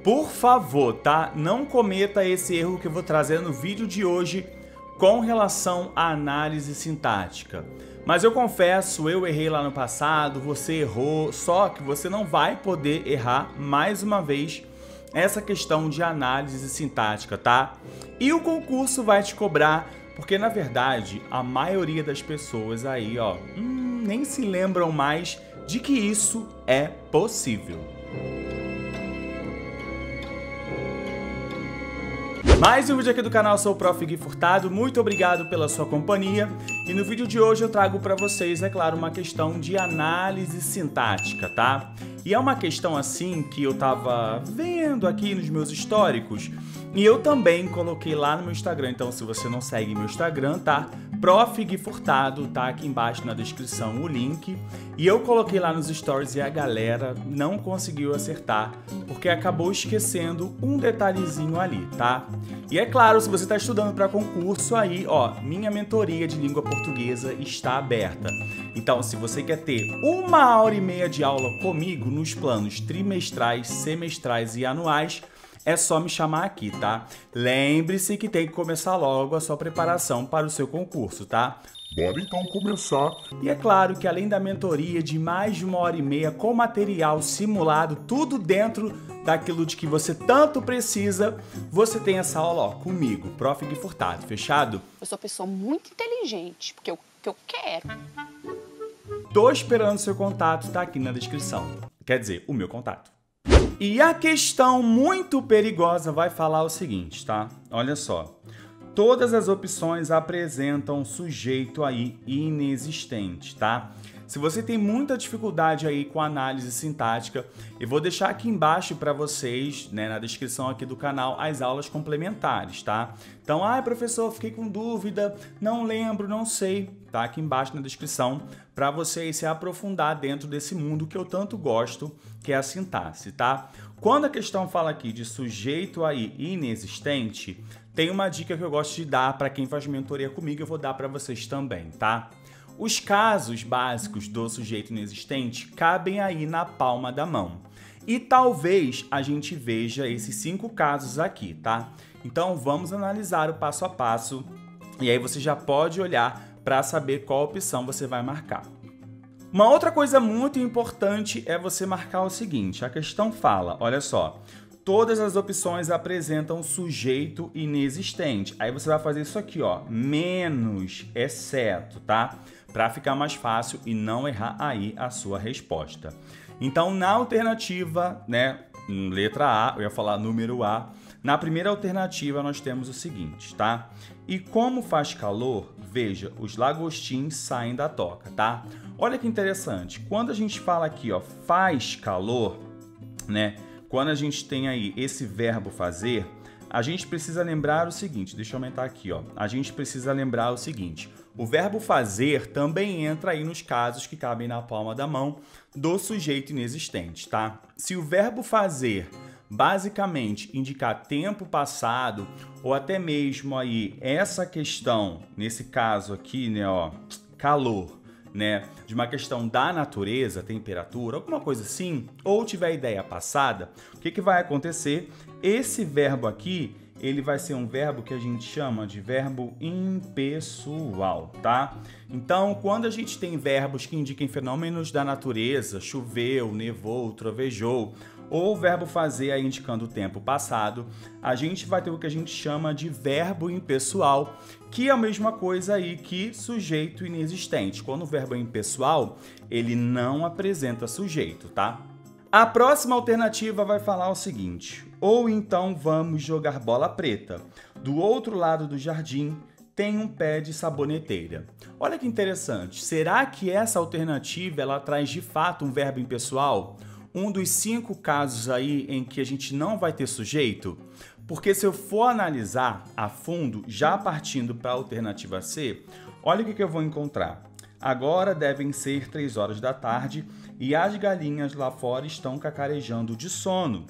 Por favor, tá? Não cometa esse erro que eu vou trazer no vídeo de hoje com relação à análise sintática. Mas eu confesso, eu errei lá no passado, você errou, só que você não vai poder errar mais uma vez essa questão de análise sintática, tá? E o concurso vai te cobrar, porque na verdade a maioria das pessoas aí, ó, nem se lembram mais de que isso é possível. Mais um vídeo aqui do canal, sou o Prof. Gui Furtado, muito obrigado pela sua companhia. E no vídeo de hoje eu trago para vocês, é claro, uma questão de análise sintática, tá? E é uma questão assim que eu tava vendo aqui nos meus históricos e eu também coloquei lá no meu Instagram, então se você não segue meu Instagram, tá? Prof. Gui Furtado, tá aqui embaixo na descrição o link. E eu coloquei lá nos stories e a galera não conseguiu acertar, porque acabou esquecendo um detalhezinho ali, tá? E é claro, se você está estudando para concurso aí, ó, minha mentoria de língua portuguesa está aberta. Então, se você quer ter 1h30 de aula comigo nos planos trimestrais, semestrais e anuais, é só me chamar aqui, tá? Lembre-se que tem que começar logo a sua preparação para o seu concurso, tá? Bora então começar. E é claro que além da mentoria de mais de 1h30 com material simulado, tudo dentro daquilo de que você tanto precisa, você tem essa aula, ó, comigo, Prof. Gui Furtado, fechado? Eu sou uma pessoa muito inteligente, porque eu quero. Tô esperando seu contato, tá aqui na descrição. Quer dizer, o meu contato. E a questão muito perigosa vai falar o seguinte, tá? Olha só. Todas as opções apresentam sujeito aí inexistente, tá? Se você tem muita dificuldade aí com a análise sintática, eu vou deixar aqui embaixo para vocês, né, na descrição aqui do canal, as aulas complementares, tá? Então, professor, fiquei com dúvida, não lembro, não sei, tá? Aqui embaixo na descrição para vocês se aprofundar dentro desse mundo que eu tanto gosto, que é a sintaxe, tá? Quando a questão fala aqui de sujeito aí inexistente, tem uma dica que eu gosto de dar para quem faz mentoria comigo, eu vou dar para vocês também, tá? Os casos básicos do sujeito inexistente cabem aí na palma da mão. E talvez a gente veja esses 5 casos aqui, tá? Então vamos analisar o passo a passo e aí você já pode olhar para saber qual opção você vai marcar. Uma outra coisa muito importante é você marcar o seguinte, a questão fala, olha só, todas as opções apresentam sujeito inexistente. Aí você vai fazer isso aqui, ó, menos exceto, tá? Para ficar mais fácil e não errar aí a sua resposta. Então, na alternativa, né, letra A, eu ia falar número A, na primeira alternativa nós temos o seguinte, tá? E como faz calor, veja, os lagostins saem da toca, tá? Olha que interessante, quando a gente fala aqui, ó, faz calor, né? Quando a gente tem aí esse verbo fazer, a gente precisa lembrar o seguinte, deixa eu aumentar aqui, ó. A gente precisa lembrar o seguinte, o verbo fazer também entra aí nos casos que cabem na palma da mão do sujeito inexistente, tá? Se o verbo fazer basicamente indicar tempo passado ou até mesmo aí essa questão, nesse caso aqui, né, ó, calor, né, de uma questão da natureza, temperatura, alguma coisa assim, ou tiver ideia passada, o que vai acontecer? Esse verbo aqui, ele vai ser um verbo que a gente chama de verbo impessoal, tá? Então, quando a gente tem verbos que indicam fenômenos da natureza, choveu, nevou, trovejou, ou o verbo fazer aí indicando o tempo passado, a gente vai ter o que a gente chama de verbo impessoal, que é a mesma coisa aí que sujeito inexistente. Quando o verbo é impessoal, ele não apresenta sujeito, tá? A próxima alternativa vai falar o seguinte, ou então vamos jogar bola preta. Do outro lado do jardim tem um pé de saboneteira. Olha que interessante, será que essa alternativa ela traz de fato um verbo impessoal? Um dos 5 casos aí em que a gente não vai ter sujeito? Porque se eu for analisar a fundo, já partindo para a alternativa C, olha o que eu vou encontrar. Agora devem ser 3 horas da tarde e as galinhas lá fora estão cacarejando de sono.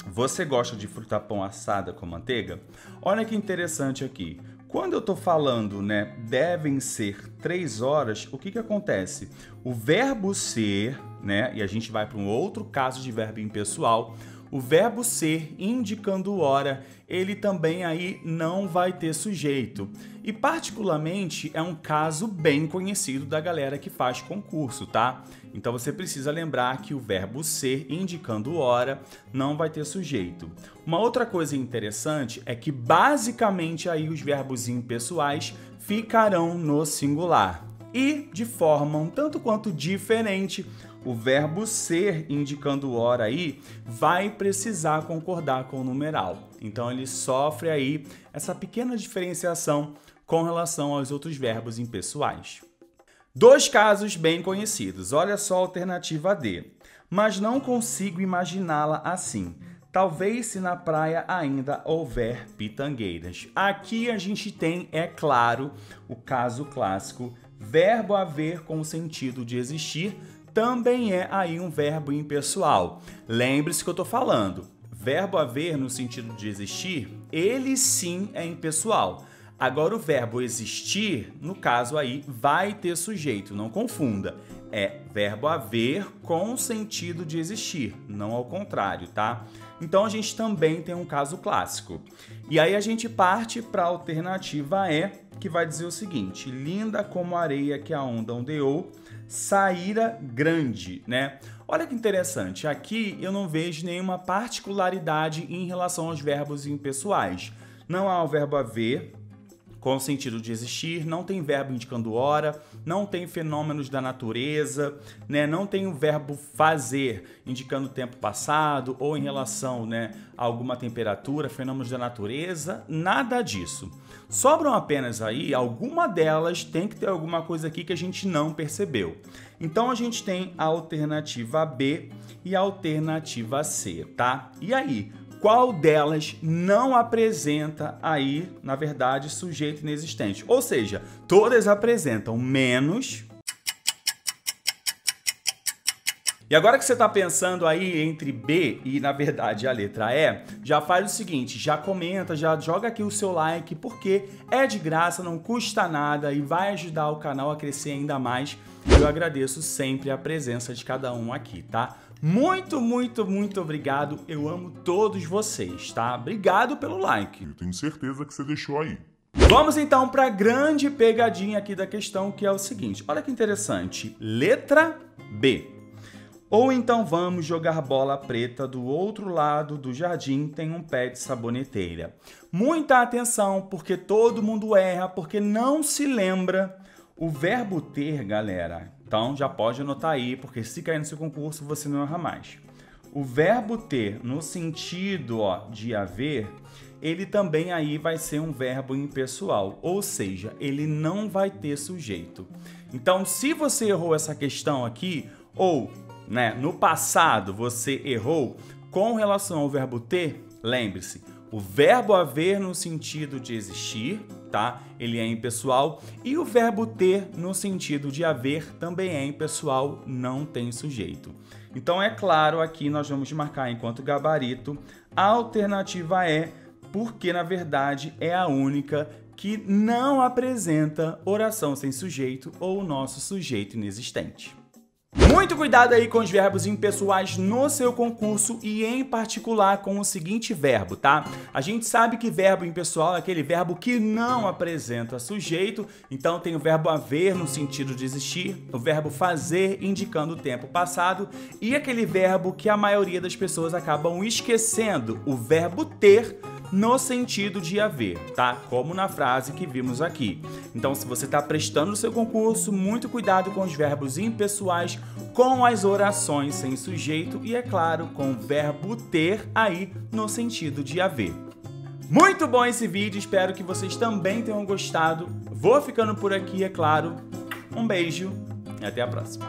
Você gosta de fruta-pão assada com manteiga? Olha que interessante aqui. Quando eu estou falando, né, devem ser 3 horas, o que acontece? O verbo ser, né, e a gente vai para um outro caso de verbo impessoal, o verbo ser indicando hora, ele também aí não vai ter sujeito. E particularmente é um caso bem conhecido da galera que faz concurso, tá? Então você precisa lembrar que o verbo ser indicando hora não vai ter sujeito. Uma outra coisa interessante é que basicamente aí os verbos impessoais ficarão no singular. E de forma um tanto quanto diferente, o verbo ser indicando hora aí vai precisar concordar com o numeral. Então ele sofre aí essa pequena diferenciação com relação aos outros verbos impessoais. Dois casos bem conhecidos. Olha só a alternativa D. Mas não consigo imaginá-la assim. Talvez se na praia ainda houver pitangueiras. Aqui a gente tem, é claro, o caso clássico, verbo haver com o sentido de existir, também é aí um verbo impessoal. Lembre-se que eu estou falando. Verbo haver no sentido de existir, ele sim é impessoal. Agora o verbo existir, no caso aí, vai ter sujeito, não confunda. É verbo haver com o sentido de existir, não ao contrário, tá? Então a gente também tem um caso clássico. E aí a gente parte para a alternativa E, que vai dizer o seguinte: linda como a areia que a onda ondeou, saíra grande, né? Olha que interessante, aqui eu não vejo nenhuma particularidade em relação aos verbos impessoais. Não há o verbo haver com o sentido de existir, não tem verbo indicando hora, não tem fenômenos da natureza, né? Não tem o verbo fazer indicando tempo passado ou em relação, né, a alguma temperatura, fenômenos da natureza, nada disso. Sobram apenas aí, alguma delas tem que ter alguma coisa aqui que a gente não percebeu. Então a gente tem a alternativa B e a alternativa C, tá? E aí? Qual delas não apresenta aí, na verdade, sujeito inexistente? Ou seja, todas apresentam menos. E agora que você está pensando aí entre B e, na verdade, a letra E, já faz o seguinte, já comenta, já joga aqui o seu like, porque é de graça, não custa nada e vai ajudar o canal a crescer ainda mais. Eu agradeço sempre a presença de cada um aqui, tá? Muito, muito, muito obrigado. Eu amo todos vocês, tá? Obrigado pelo like. Eu tenho certeza que você deixou aí. Vamos então para a grande pegadinha aqui da questão, que é o seguinte. Olha que interessante. Letra B. Ou então vamos jogar bola preta, do outro lado do jardim tem um pé de saboneteira. Muita atenção, porque todo mundo erra, porque não se lembra o verbo ter, galera. Então já pode anotar aí, porque se cair no seu concurso você não erra mais. O verbo ter no sentido de haver, ele também aí vai ser um verbo impessoal, ou seja, ele não vai ter sujeito. Então se você errou essa questão aqui, ou no passado você errou com relação ao verbo ter, lembre-se, o verbo haver no sentido de existir, tá? Ele é impessoal, e o verbo ter no sentido de haver também é impessoal, não tem sujeito. Então é claro, aqui nós vamos marcar enquanto gabarito a alternativa E, porque na verdade é a única que não apresenta oração sem sujeito ou o nosso sujeito inexistente. Muito cuidado aí com os verbos impessoais no seu concurso e em particular com o seguinte verbo, tá? A gente sabe que verbo impessoal é aquele verbo que não apresenta sujeito, então tem o verbo haver no sentido de existir, o verbo fazer indicando o tempo passado e aquele verbo que a maioria das pessoas acabam esquecendo, o verbo ter, no sentido de haver, tá? Como na frase que vimos aqui. Então, se você está prestando o seu concurso, muito cuidado com os verbos impessoais, com as orações sem sujeito e, é claro, com o verbo ter aí no sentido de haver. Muito bom esse vídeo, espero que vocês também tenham gostado. Vou ficando por aqui, é claro. Um beijo e até a próxima.